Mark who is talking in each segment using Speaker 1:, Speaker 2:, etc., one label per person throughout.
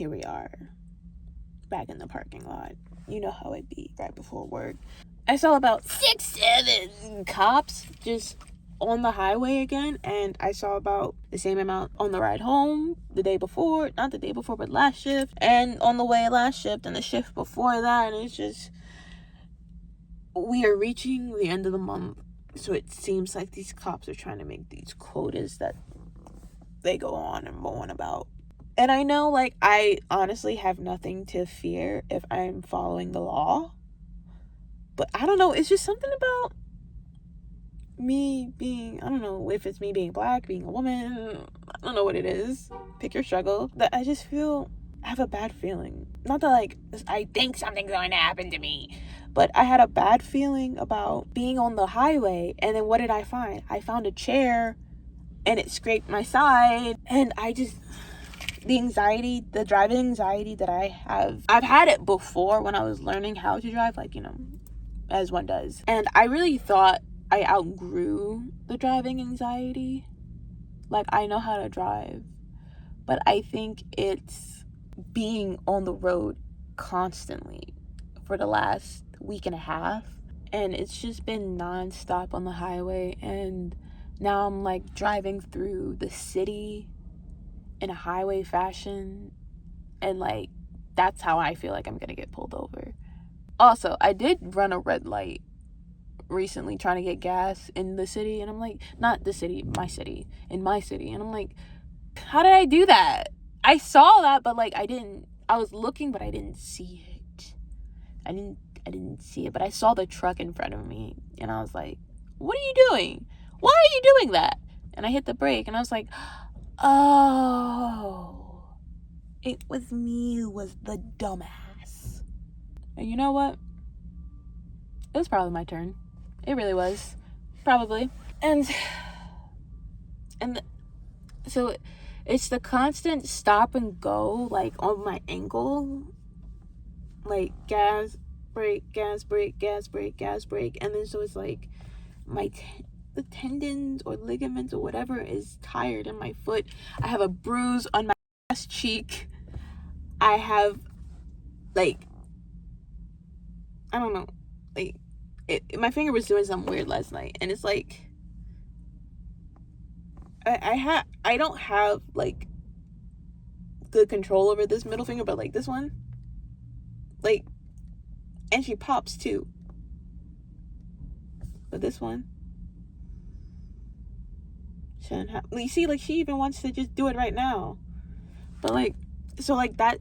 Speaker 1: here we are, back in the parking lot. You know how it be right before work. I saw about 6-7 cops just on the highway again, and I saw about the same amount on the ride home the day before, not the day before, but last shift, and on the way last shift, and the shift before that. And it's just, we are reaching the end of the month, so it seems like these cops are trying to make these quotas that they go on and moan about. And I know, like, I honestly have nothing to fear if I'm following the law. But I don't know, it's just something about me being, I don't know if it's me being black, being a woman, I don't know what it is. Pick your struggle. That I just feel, I have a bad feeling. Not that, like, I think something's going to happen to me. But I had a bad feeling about being on the highway. And then what did I find? I found a chair and it scraped my side. And I just, the anxiety, the driving anxiety that I have, I've had it before when I was learning how to drive, like, you know, as one does. And I really thought I outgrew the driving anxiety. Like, I know how to drive. But I think it's being on the road constantly for the last week and a half. And it's just been nonstop on the highway. And now I'm, like, driving through the city in a highway fashion, and, like, that's how I feel like I'm gonna get pulled over. Also, I did run a red light recently trying to get gas in the city, and I'm like, not the city, in my city, and I'm like, how did I do that? I saw that, but, like, I was looking, but I didn't see it. I didn't see it, but I saw the truck in front of me, and I was like, what are you doing? Why are you doing that? And I hit the brake, and I was like, oh, it was me who was the dumbass. And you know what? It was probably my turn. It really was. Probably. And so it's the constant stop and go, like, on my ankle. Like, gas, brake, gas, brake, gas, brake, gas, brake. And then so it's like the tendons or ligaments or whatever is tired in my foot. I have a bruise on my ass cheek. I have, like, I don't know, like, my finger was doing something weird last night, and it's like, I don't have, like, good control over this middle finger, but, like, this one, like, and she pops too, but this one shouldn't have. You see, like, she even wants to just do it right now, but, like, so, like, that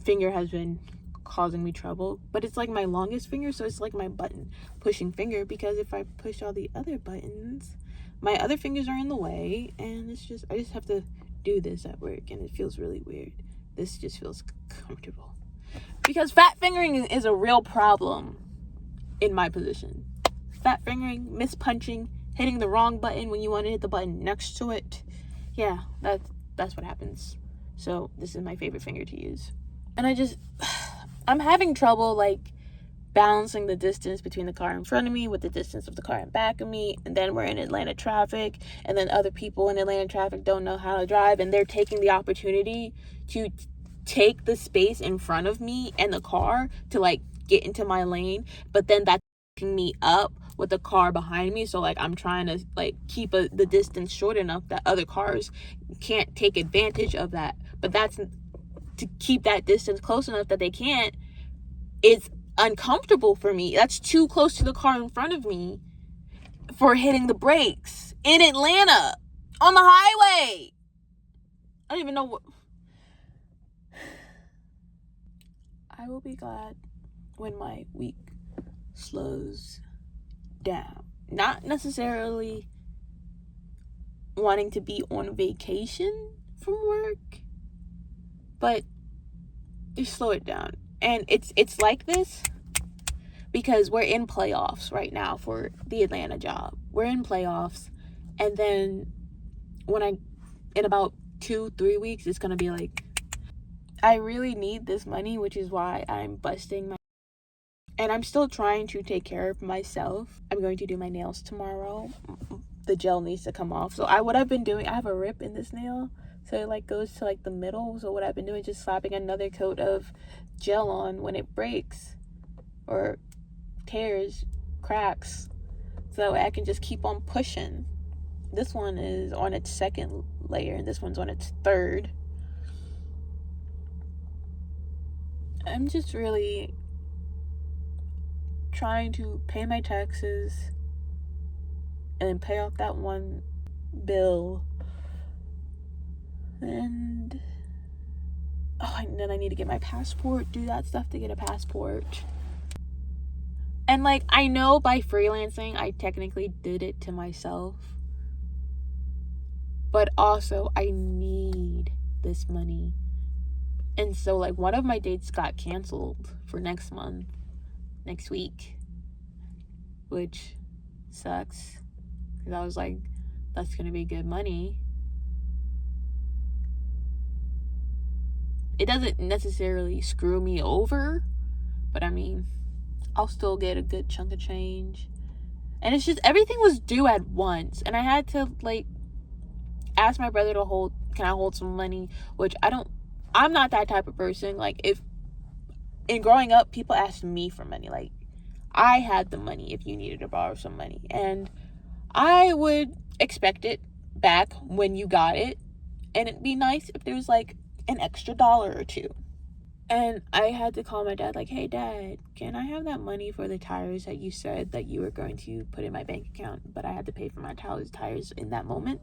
Speaker 1: finger has been causing me trouble, but it's like my longest finger, so it's like my button pushing finger, because if I push all the other buttons, my other fingers are in the way, and it's just, I just have to do this at work, and it feels really weird. This just feels comfortable, because fat fingering is a real problem in my position. Fat fingering, mispunching, hitting the wrong button when you want to hit the button next to it. Yeah, that's what happens. So this is my favorite finger to use. And I'm having trouble, like, balancing the distance between the car in front of me with the distance of the car in back of me. And then we're in Atlanta traffic, and then other people in Atlanta traffic don't know how to drive, and they're taking the opportunity to take the space in front of me and the car to, like, get into my lane. But then that's picking me up with the car behind me. So, like, I'm trying to, like, keep the distance short enough that other cars can't take advantage of that. But that's to keep that distance close enough that they can't. It's uncomfortable for me. That's too close to the car in front of me for hitting the brakes in Atlanta on the highway. I don't even know what. I will be glad when my week slows down. Not necessarily wanting to be on vacation from work, but just slow it down. And it's like this because we're in playoffs right now for the Atlanta job. We're in playoffs, and then in about 2-3 weeks, it's gonna be like, I really need this money, which is why I'm busting my, and I'm still trying to take care of myself. I'm going to do my nails tomorrow. The gel needs to come off. So what I've been doing, I have a rip in this nail, so it like goes to like the middle. So what I've been doing is just slapping another coat of gel on when it breaks or tears, cracks, so that way I can just keep on pushing. This one is on its second layer and this one's on its third. I'm just really trying to pay my taxes and pay off that one bill. And then I need to get my passport, do that stuff to get a passport. And like, I know by freelancing I technically did it to myself, but also I need this money. And so like one of my dates got canceled for next week, which sucks, because I was like, that's gonna be good money. It doesn't necessarily screw me over, but I mean, I'll still get a good chunk of change. And it's just, everything was due at once, and I had to like ask my brother to can I hold some money, which I'm not that type of person. Like, if in growing up, people asked me for money. Like, I had the money if you needed to borrow some money, and I would expect it back when you got it, and it'd be nice if there was like an extra $1 or $2. And I had to call my dad, like, hey Dad, can I have that money for the tires that you said that you were going to put in my bank account, but I had to pay for my tires in that moment?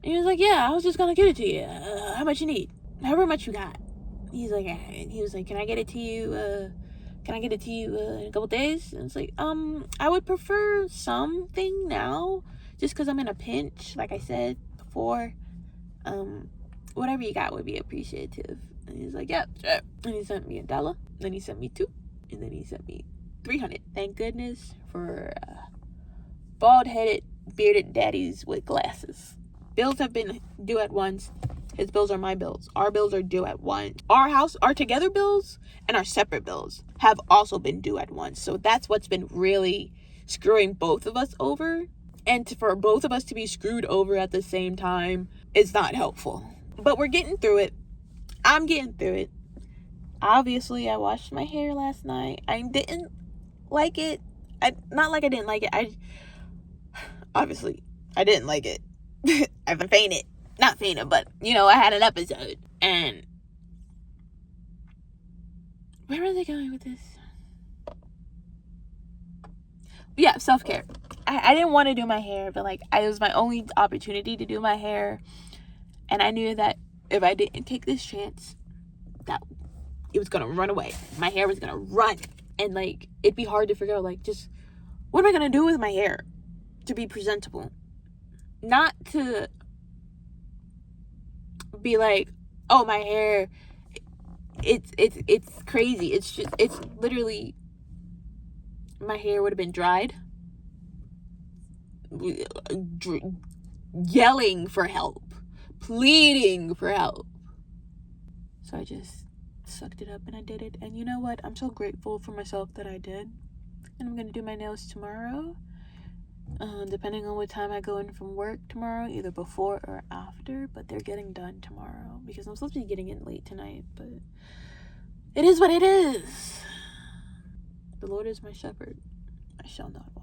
Speaker 1: And he was like, yeah, I was just gonna give it to you. How much you need? However much you got. He was like, can I get it to you in a couple days? And it's like, I would prefer something now, just because I'm in a pinch, like I said before. Whatever you got would be appreciative. And he's like, yeah, sure. And he sent me $1, then he sent me $2, and then he sent me $300. Thank goodness for bald-headed, bearded daddies with glasses. Bills have been due at once. His bills are my bills. Our bills are due at once. Our together bills and our separate bills have also been due at once. So that's what's been really screwing both of us over. And for both of us to be screwed over at the same time is not helpful. But we're getting through it. I'm getting through it. Obviously, I washed my hair last night. I didn't like it. Not like I didn't like it. Obviously, I didn't like it. I've been fainted. Not fainted, but, I had an episode. And where was I going with this? Yeah, self-care. I didn't want to do my hair, but, like, it was my only opportunity to do my hair. And I knew that if I didn't take this chance, that it was going to run away. My hair was going to run. And, like, it'd be hard to figure out, like, just, what am I going to do with my hair to be presentable? Not to be like, oh, my hair, it's crazy. It's literally, my hair would have been dried, yelling for help, pleading for help. So I just sucked it up and I did it. And you know what? I'm so grateful for myself that I did. And I'm going to do my nails tomorrow. Depending on what time I go in from work tomorrow, either before or after, but they're getting done tomorrow because I'm supposed to be getting in late tonight, but it is what it is. The Lord is my shepherd, I shall not want.